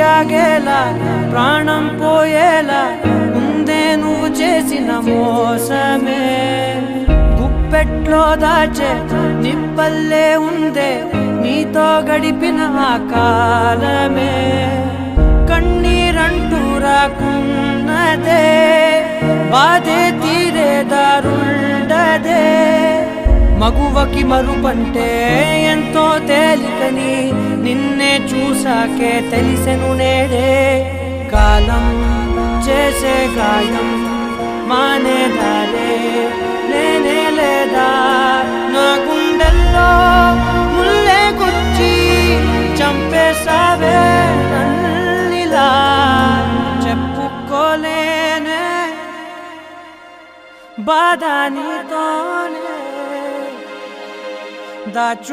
ఆగేలా ప్రాణం పోయేలా ముందే నువ్వు చేసిన మోసమే గుప్పెట్లో దాచే నిప్పల్లే ఉందే నీతో గడిపిన ఆ కాలమే కన్నీరంటూ రాకున్నదే బాధే తీరే దారుండదే మగువకి మరుపంటే ఎంతో తేలికని నిన్నే చూసాకే తెలిసెను నేడే కాలం చేసే గాయం మానేదారే లేనే లేదా నా గుండెల్లో ముల్లే గుచ్చి చంపేసావే నన్నిలా చెప్పుకోలేనే బాధ నీతోనే దాచు